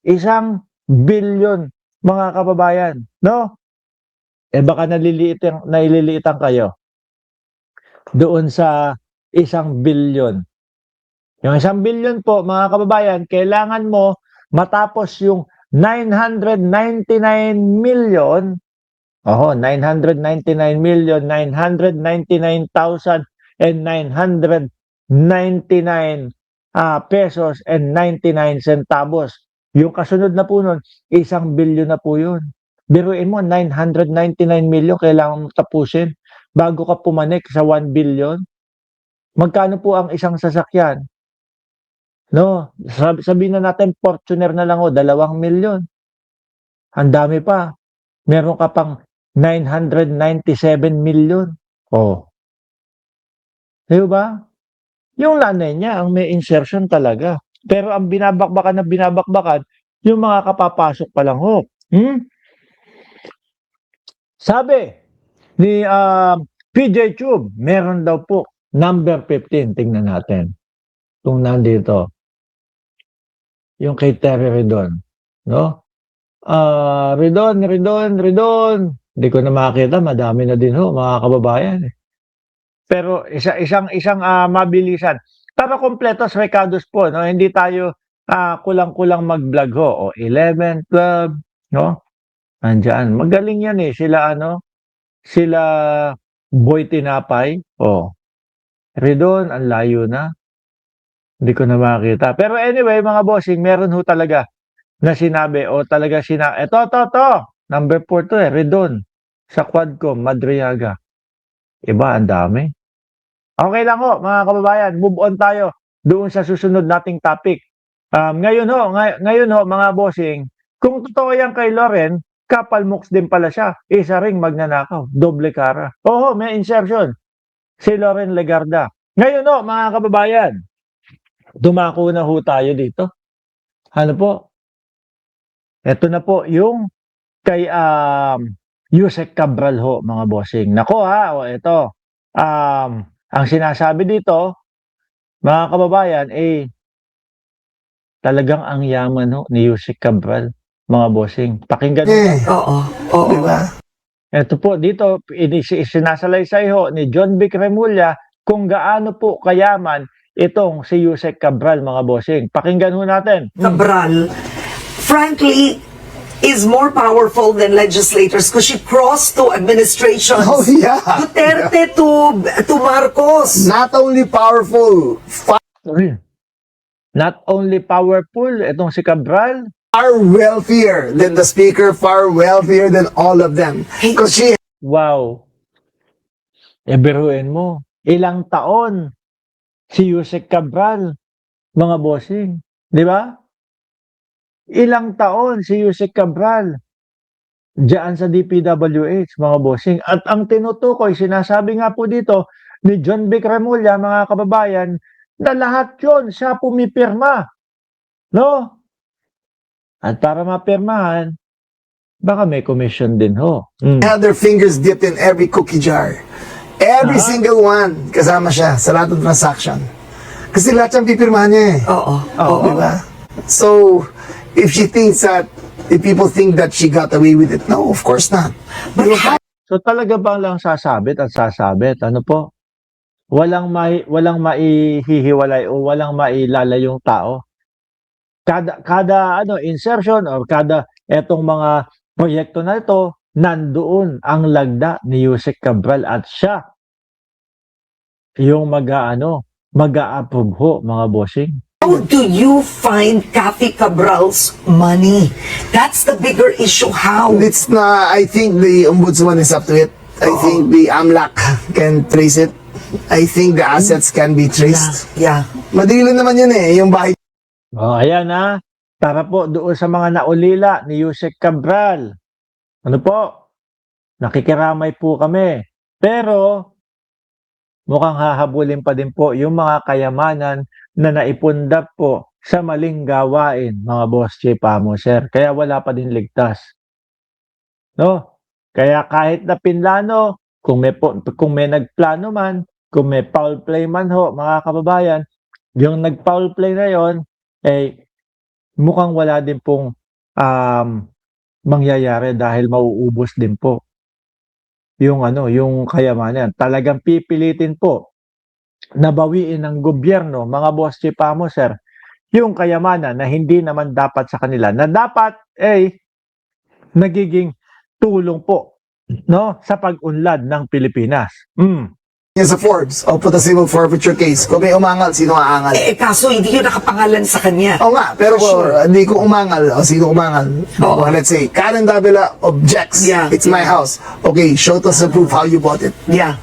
1 billion, mga kababayan, no? Eh baka naliliitan kayo doon sa 1 billion. Yung 1 billion po, mga kababayan, kailangan mo matapos yung 999,000,000, 999,999,999 pesos and 99 centavos. Yung kasunod na po nun, 1 billion na po yun. Biruin mo, 999,000,000 kailangan mo tapusin bago ka pumanik sa 1 billion. Magkano po ang isang sasakyan? No, sabihin na natin Fortuner na lang, 2 milyon. Ang dami pa. Meron ka pang 997 million. Oh, 'di ba? Yung nanay niya ang may insertion talaga. Pero ang binabakbakan, yung mga kapapasok pa lang ho. Sabi ni PJ Tube, meron daw po number 15. Tingnan natin. Kung nandito. Yung kay Terry Redon, no? Redon. Hindi ko na makita, madami na din ho, mga kababayan. Pero isang mabilisan. Para kompletos recados po, no? Hindi tayo kulang-kulang mag-vlog ho. O 11, 12, no? Andiyan. Magaling yan eh. Sila Boy Tinapay. O. Redon, ang layo na. Hindi ko na makita. Pero anyway, mga bossing, meron ho talaga na sinabi o talaga Ito. Number 4 to eh. Redon. Sa Quadcom, Madriaga. Iba, ang dami. Okay lang ho, mga kababayan. Move on tayo doon sa susunod nating topic. Ngayon ho, mga bossing, kung totoo yan kay Loren, kapal mooks din pala siya. Isa ring magnanakaw. Doble kara. Oo, may insertion. Si Loren Legarda. Ngayon ho, mga kababayan, dumako na ho tayo dito. Ano po? Ito na po yung kay Yusek Cabral ho, mga bossing. Nako ha, ito. Ang sinasabi dito, mga kababayan, talagang ang yaman ho ni Yusek Cabral, mga bossing. Pakinggan mo. Oo. Diba? Ito po, dito, sinasalaysay ho ni John Vic Remulla kung gaano po kayaman itong si Yusek Cabral, mga bossing. Pakinggan ho natin. Cabral, frankly, is more powerful than legislators because she crossed to administrations. Oh, yeah. Duterte to Marcos. Not only powerful, Not only powerful, itong si Cabral, far wealthier than the speaker, far wealthier than all of them. Because she wow. Biruin mo, ilang taon si Yusek Cabral, mga bossing. Di ba? Ilang taon si Yusek Cabral diyan sa DPWH, mga bossing. At ang tinutukoy, sinasabi nga po dito ni John Vic Remulla, mga kababayan, na lahat yun siya pumipirma. No? At para mapirmahan, baka may commission din ho. had their fingers dipped in every cookie jar. Every single one, kasama siya sa lahat ng transaction. Kasi lahat siyang pipirmahan niya eh. Oo. Diba? So, if she thinks that, if people think that she got away with it, no, of course not. You have So talaga bang lang sasabit at sasabit? Ano po? Walang maihihiwalay o walang mailalayong tao. Kada insertion or kada etong mga proyekto na ito, nandoon ang lagda ni Yusek Cabral at siya yung mag-a-approve ho, mga bossing. How do you find Kathy Cabral's money? That's the bigger issue. How? It's na, I think the ombudsman is up to it. I think the AMLAC can trace it. I think the assets can be traced. Yeah. Madali naman yun eh, yung bahay Ayan na. Para po doon sa mga naulila ni Yusek Cabral. Ano po? Nakikiramay po kami. Pero mukhang hahabulin pa din po yung mga kayamanan na naipundap po sa maling gawain, mga boss J. Pamo, sir. Kaya wala pa din ligtas. No? Kaya kahit na pinlano, kung may nagplano man, kung may foul play man ho, mga kababayan, yung nag-foul play na yon, mukhang wala din pong mangyayari dahil mauubos din po yung yung kayamanan. Talagang pipilitin po na bawiin ng gobyerno, mga boss Chipamo, sir, yung kayamanan na hindi naman dapat sa kanila, na dapat nagiging tulong po, no, sa pag-unlad ng Pilipinas. Yan sa Forbes, o put a civil forfeiture case. Kung may umangal, sino aangal? Kaso hindi yun nakapangalan sa kanya. Oo nga, pero For kung hindi ko umangal, o sino umangal? Oo. Well, let's say, Karen Davila objects. Yeah. It's my house. Okay, show us the proof how you bought it. Yeah.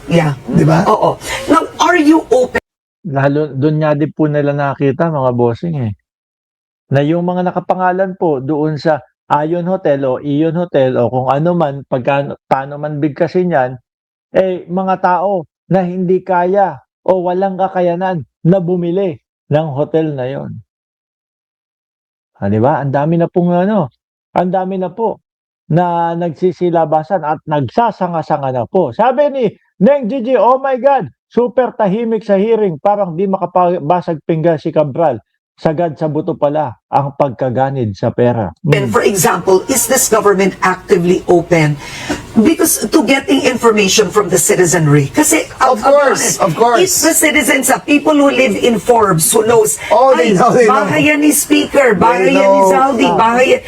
Di ba? Oo. Now, are you open Lalo, doon nga din po nila nakita, mga bossing na yung mga nakapangalan po doon sa Ayon Hotel o Ion Hotel o kung ano man, paano man bigkasin yan, mga tao na hindi kaya o walang kakayanan na bumili ng hotel na yon. Di ba? Ang dami na pong ang dami na po na nagsisilabasan at nagsasanga-sanga na po. Sabi ni Neng Gigi, oh my God, super tahimik sa hearing, parang di makabasag pinggan si Cabral. Sagad sa buto pala ang pagkaganid sa pera. for example, is this government actively open because to getting information from the citizenry? Kasi Of course, of course. It's the citizens, people who live in Forbes, who knows, Oh, they know. bahay yan ni Speaker, bahay They yan ni know. Zaldi, bahay yan.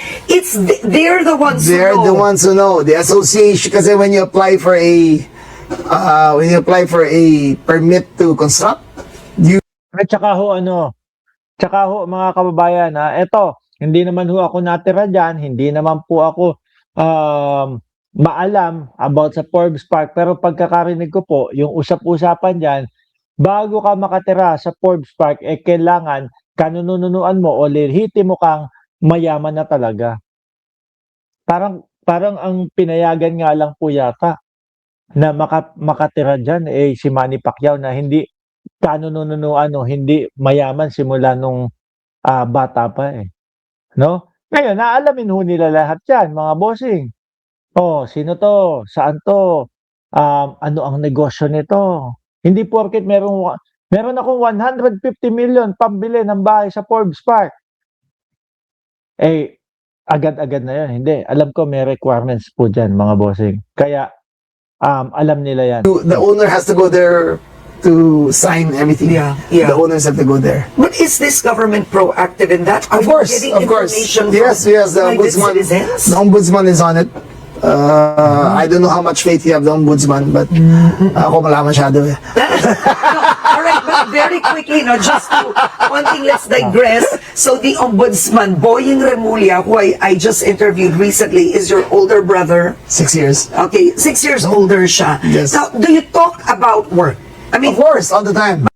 They're the ones They're who know. the ones who know. The association, kasi when you apply for a permit to construct, At tsaka ho mga kababayan, eto, hindi naman ho ako natira dyan, hindi naman po ako maalam about sa Forbes Park, pero pagkakarinig ko po, yung usap-usapan dyan, bago ka makatira sa Forbes Park, kailangan kanununuan mo o lihiti mo kang mayaman na talaga. Parang ang pinayagan nga lang po yata na makatira dyan, si Manny Pacquiao na hindi kanununuan o hindi mayaman simula nung bata pa no? Ngayon, naalamin ho nila lahat yan, mga bossing. Sino to? Saan to? Ano ang negosyo nito? Hindi porket meron akong 150 million pambili ng bahay sa Forbes Park. Agad-agad na yan. Hindi. Alam ko may requirements po dyan, mga bossing. Kaya, alam nila yan. the owner has to go there to sign everything. Yeah. The owners have to go there. But is this government proactive in that? Are Of course, you getting of course. information Yes, from the private ombudsman. citizens? The ombudsman is on it. I don't know how much faith you have the ombudsman, but ako wala masyado eh. All right, but very quickly, just to, one thing, let's digress. So the ombudsman, Boying Remulla, who I just interviewed recently, is your older brother. 6 years. Okay, 6 years older siya. Yes. Now, do you talk about work? I mean, Of course, all the time.